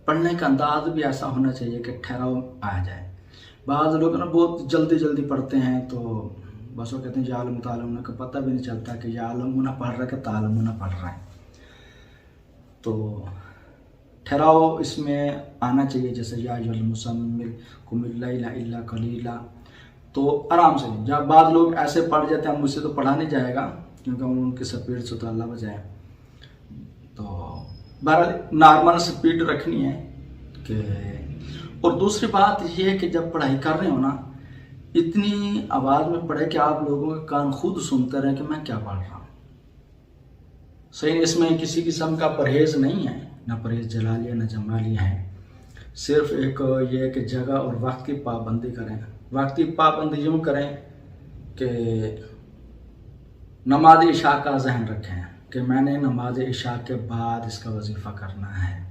پڑھنے کا انداز بھی ایسا ہونا چاہیے کہ ٹھہراؤ آ جائے. بعض لوگ نا بہت جلدی جلدی پڑھتے ہیں تو بس وہ کہتے ہیں یا عالم تعلم کا پتہ بھی نہیں چلتا کہ یا عالم نہ پڑھ رہا ہے کہ تعلم نہ پڑھ رہا ہے. تو ٹھہراؤ اس میں آنا چاہیے، جیسے یا ایھا المزمل قم اللیل الا قلیلا. تو آرام سے. جب بعض لوگ ایسے پڑھ جاتے ہیں، مجھ سے تو پڑھا نہیں جائے گا کیونکہ ان کی سپیڈ سے تو اللہ بچائے. تو بہرحال نارمل سپیڈ رکھنی ہے کہ. اور دوسری بات یہ ہے کہ جب پڑھائی کر رہے ہو نا، اتنی آواز میں پڑھے کہ آپ لوگوں کے کان خود سنتے رہیں کہ میں کیا پڑھ رہا ہوں. صحیح، اس میں کسی قسم کا پرہیز نہیں ہے، نہ پرہیز جلالیہ نہ جمالیہ ہے. صرف ایک یہ ہے کہ جگہ اور وقت کی پابندی کریں. وقت کی پابندی یوں کریں کہ نماز عشاء کا ذہن رکھیں کہ میں نے نماز عشاء کے بعد اس کا وظیفہ کرنا ہے.